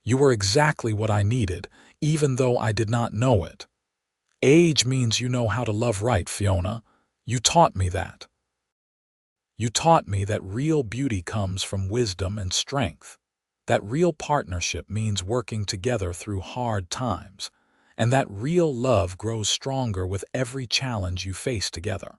"You were exactly what I needed, even though I did not know it. Age means you know how to love right, Fiona. You taught me that. You taught me that real beauty comes from wisdom and strength, that real partnership means working together through hard times, and that real love grows stronger with every challenge you face together."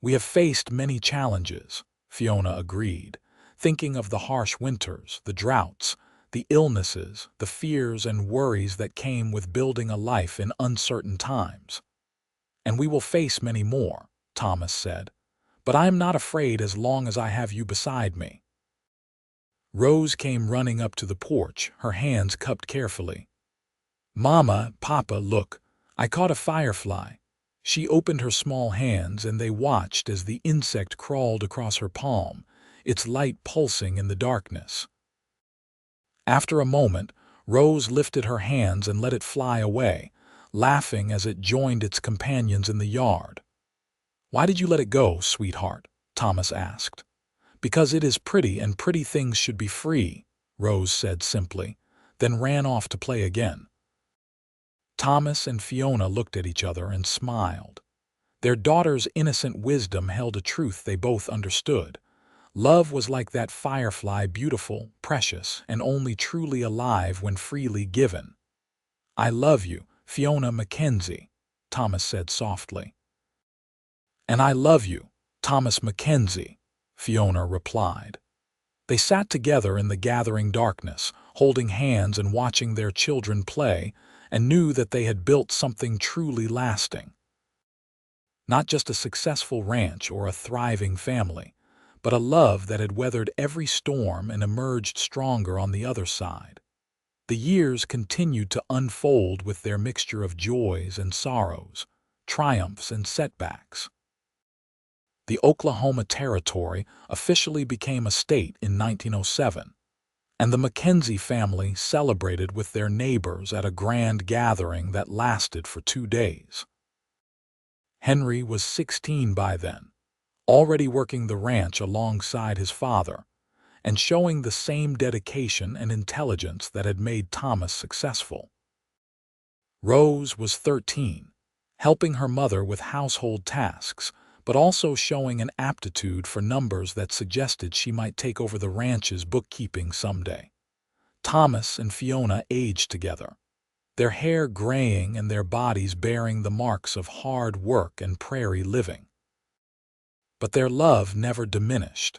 "We have faced many challenges," Fiona agreed, thinking of the harsh winters, the droughts, the illnesses, the fears and worries that came with building a life in uncertain times. "And we will face many more," Thomas said, "but I am not afraid as long as I have you beside me." Rose came running up to the porch, her hands cupped carefully. "Mama, Papa, look, I caught a firefly." She opened her small hands and they watched as the insect crawled across her palm, its light pulsing in the darkness. After a moment, Rose lifted her hands and let it fly away, laughing as it joined its companions in the yard. "Why did you let it go, sweetheart?" Thomas asked. "Because it is pretty and pretty things should be free," Rose said simply, then ran off to play again. Thomas and Fiona looked at each other and smiled. Their daughter's innocent wisdom held a truth they both understood. Love was like that firefly, beautiful, precious, and only truly alive when freely given. "I love you, Fiona Mackenzie," Thomas said softly. "And I love you, Thomas Mackenzie," Fiona replied. They sat together in the gathering darkness, holding hands and watching their children play, and knew that they had built something truly lasting. Not just a successful ranch or a thriving family, but a love that had weathered every storm and emerged stronger on the other side. The years continued to unfold with their mixture of joys and sorrows, triumphs and setbacks. The Oklahoma Territory officially became a state in 1907, and the Mackenzie family celebrated with their neighbors at a grand gathering that lasted for 2 days. Henry was 16 by then, already working the ranch alongside his father, and showing the same dedication and intelligence that had made Thomas successful. Rose was 13, helping her mother with household tasks, but also showing an aptitude for numbers that suggested she might take over the ranch's bookkeeping someday. Thomas and Fiona aged together, their hair graying and their bodies bearing the marks of hard work and prairie living. But their love never diminished.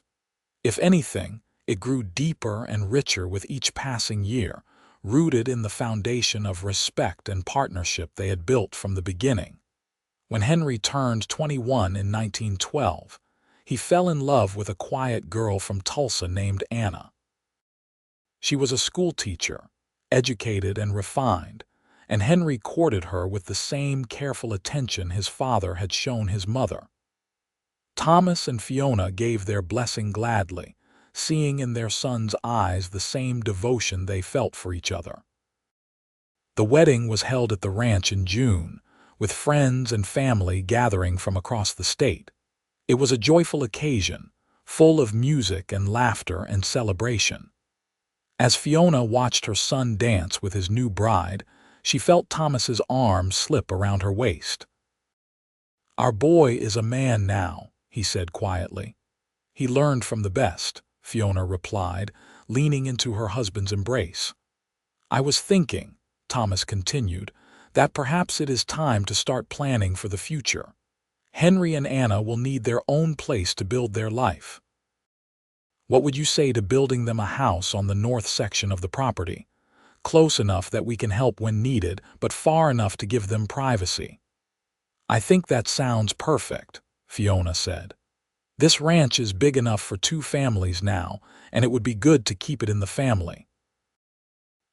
If anything, it grew deeper and richer with each passing year, rooted in the foundation of respect and partnership they had built from the beginning. When Henry turned 21 in 1912, he fell in love with a quiet girl from Tulsa named Anna. She was a schoolteacher, educated and refined, and Henry courted her with the same careful attention his father had shown his mother. Thomas and Fiona gave their blessing gladly, seeing in their son's eyes the same devotion they felt for each other. The wedding was held at the ranch in June, with friends and family gathering from across the state. It was a joyful occasion, full of music and laughter and celebration. As Fiona watched her son dance with his new bride, she felt Thomas's arm slip around her waist. "Our boy is a man now," he said quietly. "He learned from the best," Fiona replied, leaning into her husband's embrace. "I was thinking," Thomas continued, "that perhaps it is time to start planning for the future. Henry and Anna will need their own place to build their life." What would you say to building them a house on the north section of the property, close enough that we can help when needed, but far enough to give them privacy?" "I think that sounds perfect," Fiona said. "This ranch is big enough for 2 families now, and it would be good to keep it in the family."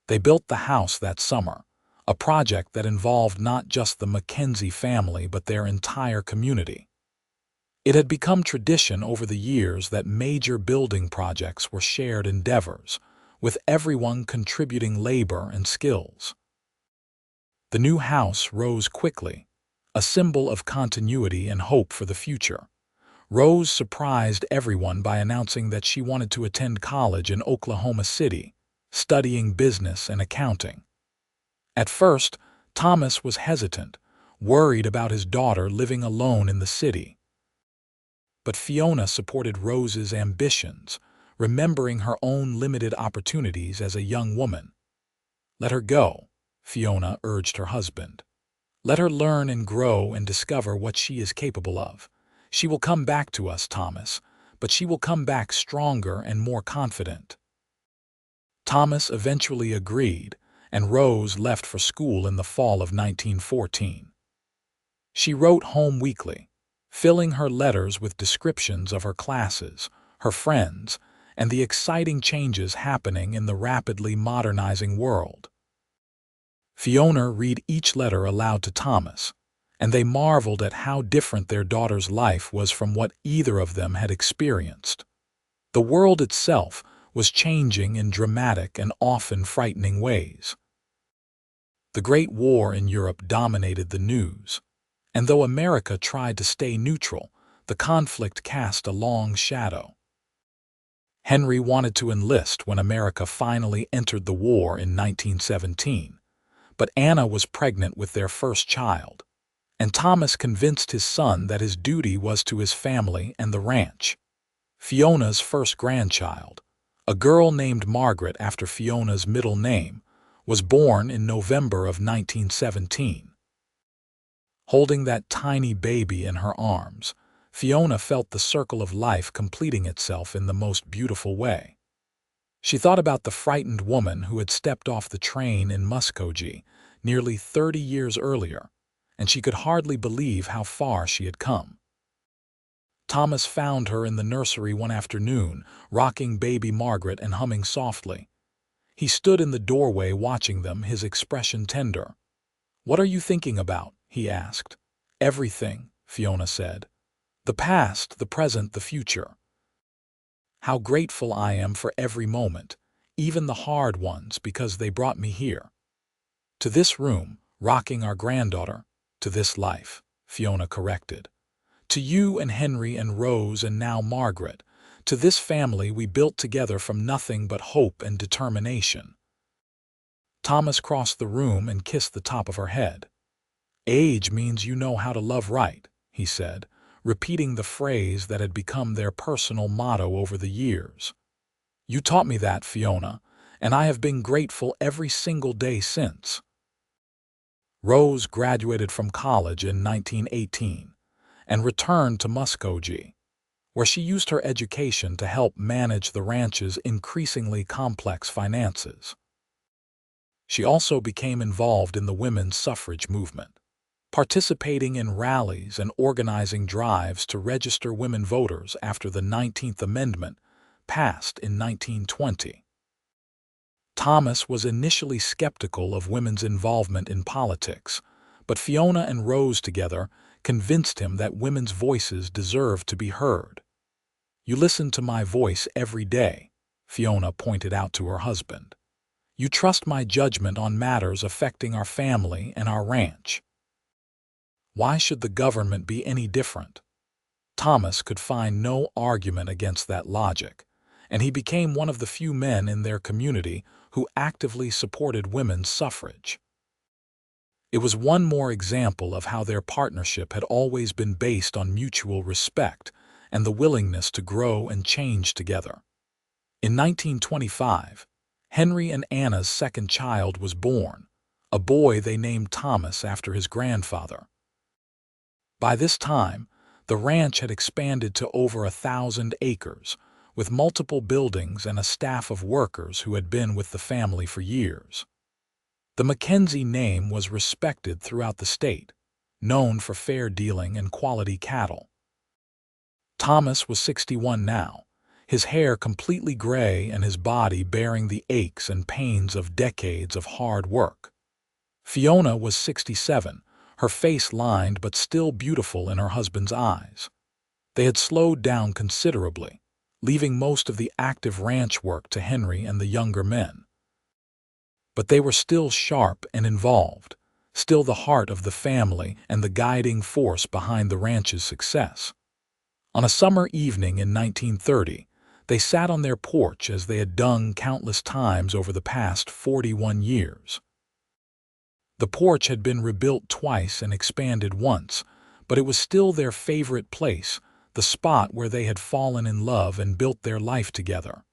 They built the house that summer, a project that involved not just the Mackenzie family but their entire community. It had become tradition over the years that major building projects were shared endeavors, with everyone contributing labor and skills. The new house rose quickly, a symbol of continuity and hope for the future. Rose surprised everyone by announcing that she wanted to attend college in Oklahoma City, studying business and accounting. At first, Thomas was hesitant, worried about his daughter living alone in the city. But Fiona supported Rose's ambitions, remembering her own limited opportunities as a young woman. "Let her go," Fiona urged her husband. "Let her learn and grow and discover what she is capable of. She will come back to us, Thomas, but she will come back stronger and more confident." Thomas eventually agreed, and Rose left for school in the fall of 1914. She wrote home weekly, filling her letters with descriptions of her classes, her friends, and the exciting changes happening in the rapidly modernizing world. Fiona read each letter aloud to Thomas, and they marveled at how different their daughter's life was from what either of them had experienced. The world itself was changing in dramatic and often frightening ways. The Great War in Europe dominated the news, and though America tried to stay neutral, the conflict cast a long shadow. Henry wanted to enlist when America finally entered the war in 1917, but Anna was pregnant with their first child, and Thomas convinced his son that his duty was to his family and the ranch. Fiona's first grandchild, a girl named Margaret after Fiona's middle name, was born in November of 1917. Holding that tiny baby in her arms, Fiona felt the circle of life completing itself in the most beautiful way. She thought about the frightened woman who had stepped off the train in Muskogee nearly 30 years earlier, and she could hardly believe how far she had come. Thomas found her in the nursery one afternoon, rocking baby Margaret and humming softly. He stood in the doorway watching them, his expression tender. "What are you thinking about?" he asked. "Everything," Fiona said. "The past, the present, the future. How grateful I am for every moment, even the hard ones, because they brought me here. To this room, rocking our granddaughter, to this life," Fiona corrected. "To you and Henry and Rose and now Margaret, to this family we built together from nothing but hope and determination." Thomas crossed the room and kissed the top of her head. "Age means you know how to love right," he said, repeating the phrase that had become their personal motto over the years. "You taught me that, Fiona, and I have been grateful every single day since." Rose graduated from college in 1918 and returned to Muskogee, where she used her education to help manage the ranch's increasingly complex finances. She also became involved in the women's suffrage movement, participating in rallies and organizing drives to register women voters after the 19th Amendment passed in 1920. Thomas was initially skeptical of women's involvement in politics, but Fiona and Rose together convinced him that women's voices deserved to be heard. "You listen to my voice every day," Fiona pointed out to her husband. "You trust my judgment on matters affecting our family and our ranch. Why should the government be any different?" Thomas could find no argument against that logic, and he became one of the few men in their community who actively supported women's suffrage. It was one more example of how their partnership had always been based on mutual respect and the willingness to grow and change together. In 1925, Henry and Anna's second child was born, a boy they named Thomas after his grandfather. By this time, the ranch had expanded to over 1,000 acres, with multiple buildings and a staff of workers who had been with the family for years. The Mackenzie name was respected throughout the state, known for fair dealing and quality cattle. Thomas was 61 now, his hair completely gray and his body bearing the aches and pains of decades of hard work. Fiona was 67, her face lined but still beautiful in her husband's eyes. They had slowed down considerably, leaving most of the active ranch work to Henry and the younger men. But they were still sharp and involved, still the heart of the family and the guiding force behind the ranch's success. On a summer evening in 1930, they sat on their porch as they had done countless times over the past 41 years. The porch had been rebuilt twice and expanded once, but it was still their favorite place, the spot where they had fallen in love and built their life together.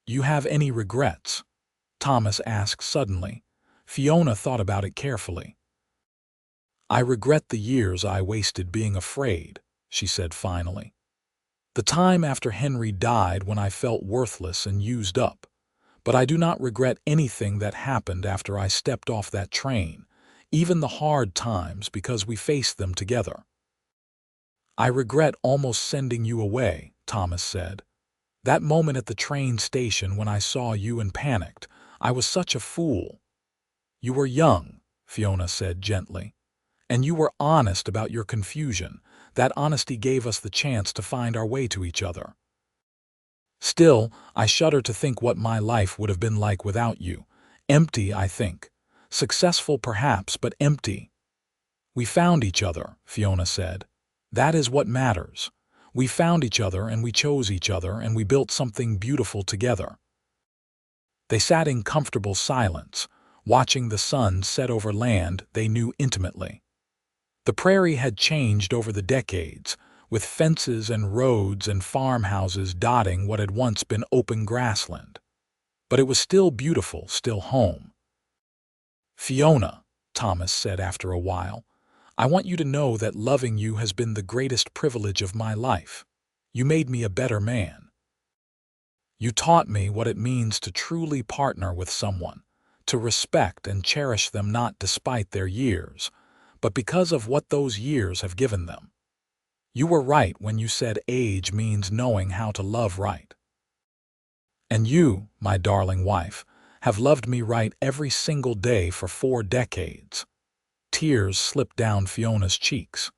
"You have any regrets?" Thomas asked suddenly. Fiona thought about it carefully. "I regret the years I wasted being afraid," she said finally. "The time after Henry died when I felt worthless and used up. But I do not regret anything that happened after I stepped off that train, even the hard times, because we faced them together." "I regret almost sending you away," Thomas said. "That moment at the train station when I saw you and panicked, I was such a fool." "You were young," Fiona said gently. "And you were honest about your confusion. That honesty gave us the chance to find our way to each other. Still, I shudder to think what my life would have been like without you. Empty, I think. Successful perhaps, but empty." "We found each other," Fiona said. "That is what matters. We found each other and we chose each other and we built something beautiful together." They sat in comfortable silence, watching the sun set over land they knew intimately. The prairie had changed over the decades, with fences and roads and farmhouses dotting what had once been open grassland. But it was still beautiful, still home. "Fiona," Thomas said after a while, "I want you to know that loving you has been the greatest privilege of my life. You made me a better man. You taught me what it means to truly partner with someone, to respect and cherish them not despite their years, but because of what those years have given them. You were right when you said age means knowing how to love right. And you, my darling wife, have loved me right every single day for 4 decades. Tears slipped down Fiona's cheeks.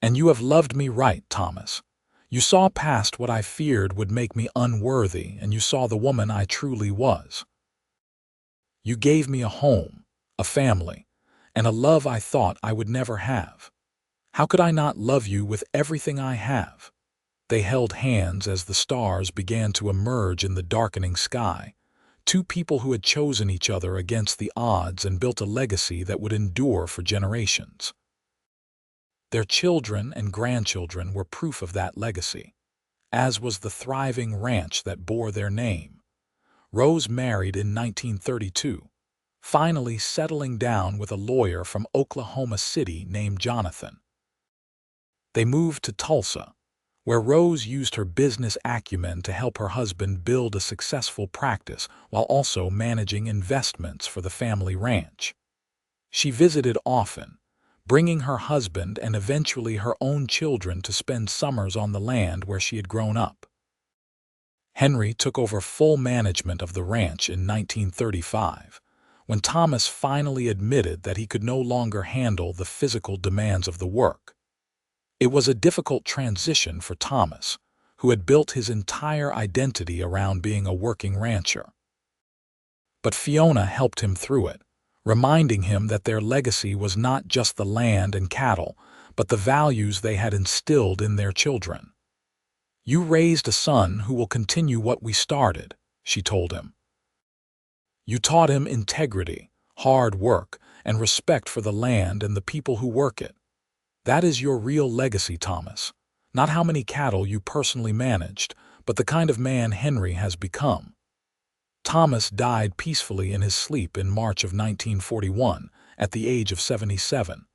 "And you have loved me right, Thomas. You saw past what I feared would make me unworthy, and you saw the woman I truly was. You gave me a home, a family, and a love I thought I would never have. How could I not love you with everything I have?" They held hands as the stars began to emerge in the darkening sky, 2 people who had chosen each other against the odds and built a legacy that would endure for generations. Their children and grandchildren were proof of that legacy, as was the thriving ranch that bore their name. Rose married in 1932, finally settling down with a lawyer from Oklahoma City named Jonathan. They moved to Tulsa, where Rose used her business acumen to help her husband build a successful practice while also managing investments for the family ranch. She visited often, bringing her husband and eventually her own children to spend summers on the land where she had grown up. Henry took over full management of the ranch in 1935, when Thomas finally admitted that he could no longer handle the physical demands of the work. It was a difficult transition for Thomas, who had built his entire identity around being a working rancher. But Fiona helped him through it, reminding him that their legacy was not just the land and cattle, but the values they had instilled in their children. "You raised a son who will continue what we started," she told him. "You taught him integrity, hard work, and respect for the land and the people who work it. That is your real legacy, Thomas. Not how many cattle you personally managed, but the kind of man Henry has become." Thomas died peacefully in his sleep in March of 1941, at the age of 77.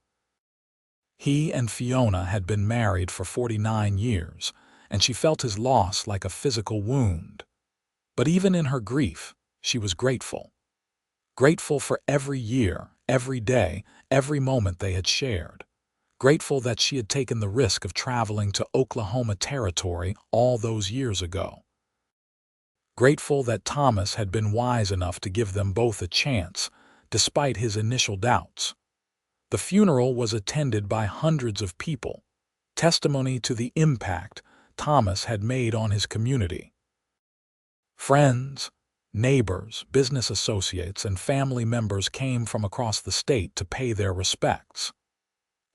He and Fiona had been married for 49 years, and she felt his loss like a physical wound. But even in her grief, she was grateful. Grateful for every year, every day, every moment they had shared. Grateful that she had taken the risk of traveling to Oklahoma Territory all those years ago. Grateful that Thomas had been wise enough to give them both a chance, despite his initial doubts. The funeral was attended by hundreds of people, testimony to the impact Thomas had made on his community. Friends, neighbors, business associates, and family members came from across the state to pay their respects.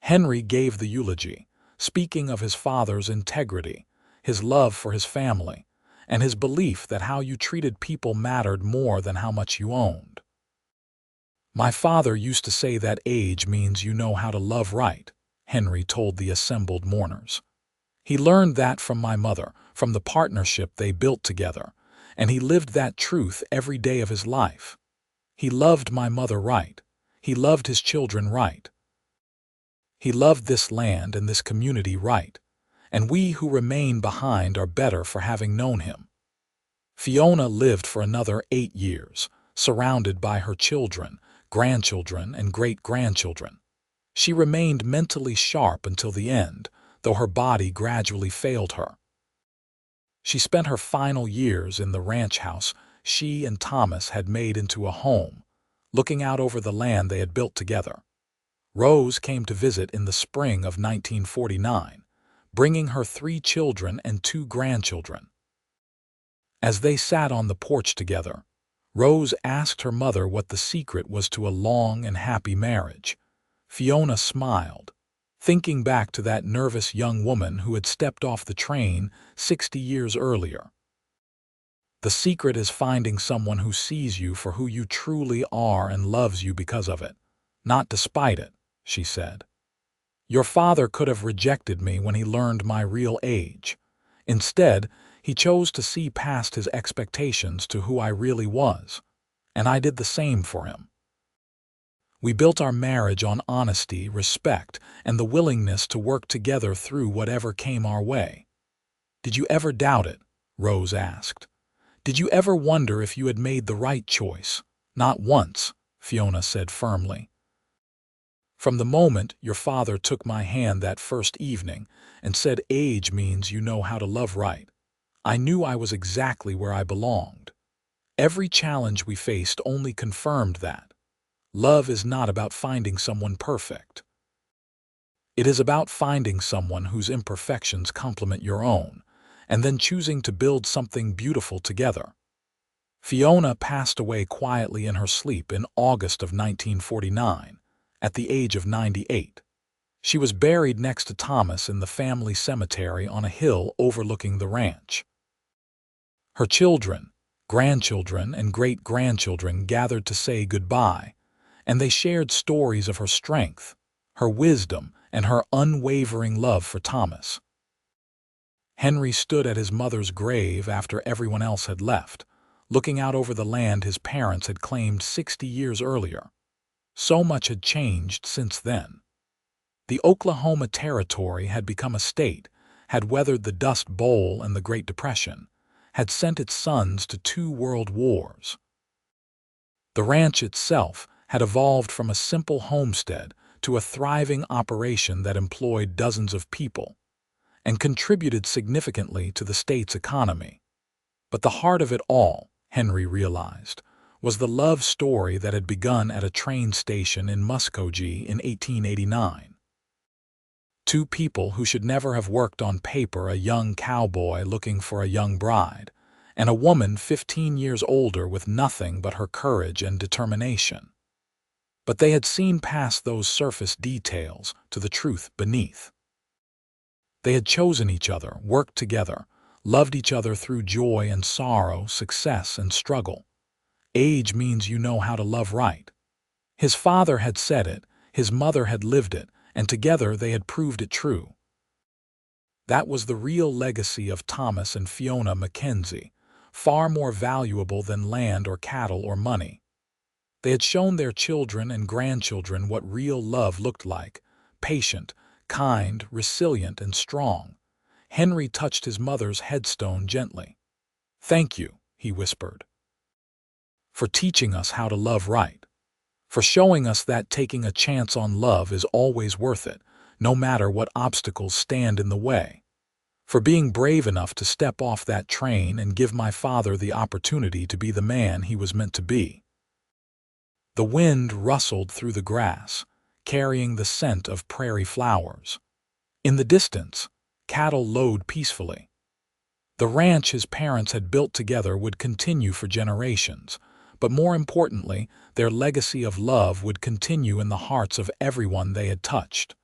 Henry gave the eulogy, speaking of his father's integrity, his love for his family, and his belief that how you treated people mattered more than how much you owned. "My father used to say that age means you know how to love right," Henry told the assembled mourners. "He learned that from my mother, from the partnership they built together, and he lived that truth every day of his life. He loved my mother right. He loved his children right. He loved this land and this community right, and we who remain behind are better for having known him." Fiona lived for another 8 years, surrounded by her children, grandchildren, and great-grandchildren. She remained mentally sharp until the end, though her body gradually failed her. She spent her final years in the ranch house she and Thomas had made into a home, looking out over the land they had built together. Rose came to visit in the spring of 1949, bringing her 3 children and 2 grandchildren. As they sat on the porch together, Rose asked her mother what the secret was to a long and happy marriage. Fiona smiled, thinking back to that nervous young woman who had stepped off the train 60 years earlier. "The secret is finding someone who sees you for who you truly are and loves you because of it, not despite it," she said. "Your father could have rejected me when he learned my real age. Instead, he chose to see past his expectations to who I really was, and I did the same for him. We built our marriage on honesty, respect, and the willingness to work together through whatever came our way." "Did you ever doubt it?" Rose asked. "Did you ever wonder if you had made the right choice?" "Not once," Fiona said firmly. "From the moment your father took my hand that first evening and said age means you know how to love right, I knew I was exactly where I belonged. Every challenge we faced only confirmed that. Love is not about finding someone perfect. It is about finding someone whose imperfections complement your own, and then choosing to build something beautiful together." Fiona passed away quietly in her sleep in August of 1949, at the age of 98. She was buried next to Thomas in the family cemetery on a hill overlooking the ranch. Her children, grandchildren, and great-grandchildren gathered to say goodbye, and they shared stories of her strength, her wisdom, and her unwavering love for Thomas. Henry stood at his mother's grave after everyone else had left, looking out over the land his parents had claimed 60 years earlier. So much had changed since then. The Oklahoma Territory had become a state, had weathered the Dust Bowl and the Great Depression, had sent its sons to 2 world wars. The ranch itself had evolved from a simple homestead to a thriving operation that employed dozens of people and contributed significantly to the state's economy. But the heart of it all, Henry realized, was the love story that had begun at a train station in Muskogee in 1889. 2 people who should never have worked on paper, a young cowboy looking for a young bride, and a woman 15 years older with nothing but her courage and determination. But they had seen past those surface details to the truth beneath. They had chosen each other, worked together, loved each other through joy and sorrow, success and struggle. Age means you know how to love right. His father had said it, his mother had lived it, and together they had proved it true. That was the real legacy of Thomas and Fiona Mackenzie, far more valuable than land or cattle or money. They had shown their children and grandchildren what real love looked like: patient, kind, resilient, and strong. Henry touched his mother's headstone gently. "Thank you," he whispered, "for teaching us how to love right, for showing us that taking a chance on love is always worth it, no matter what obstacles stand in the way, for being brave enough to step off that train and give my father the opportunity to be the man he was meant to be." The wind rustled through the grass, carrying the scent of prairie flowers. In the distance, cattle lowed peacefully. The ranch his parents had built together would continue for generations, but more importantly, their legacy of love would continue in the hearts of everyone they had touched.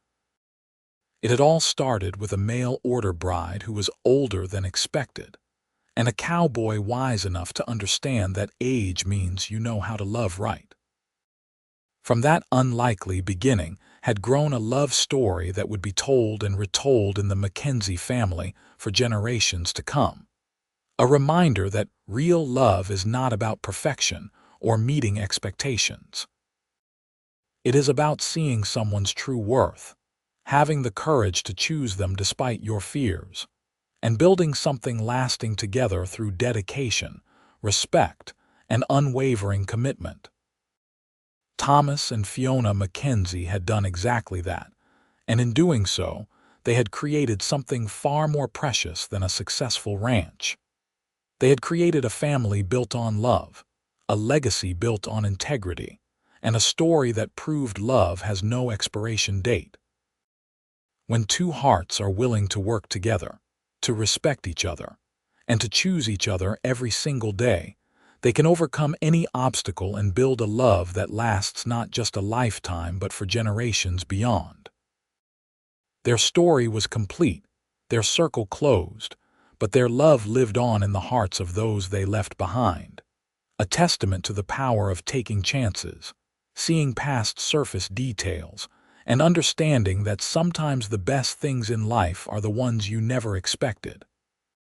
It had all started with a mail-order bride who was older than expected, and a cowboy wise enough to understand that age means you know how to love right. From that unlikely beginning had grown a love story that would be told and retold in the Mackenzie family for generations to come. A reminder that real love is not about perfection or meeting expectations. It is about seeing someone's true worth, having the courage to choose them despite your fears, and building something lasting together through dedication, respect, and unwavering commitment. Thomas and Fiona Mackenzie had done exactly that, and in doing so, they had created something far more precious than a successful ranch. They had created a family built on love, a legacy built on integrity, and a story that proved love has no expiration date. When two hearts are willing to work together, to respect each other, and to choose each other every single day, they can overcome any obstacle and build a love that lasts not just a lifetime but for generations beyond. Their story was complete, their circle closed, but their love lived on in the hearts of those they left behind, a testament to the power of taking chances, seeing past surface details, and understanding that sometimes the best things in life are the ones you never expected.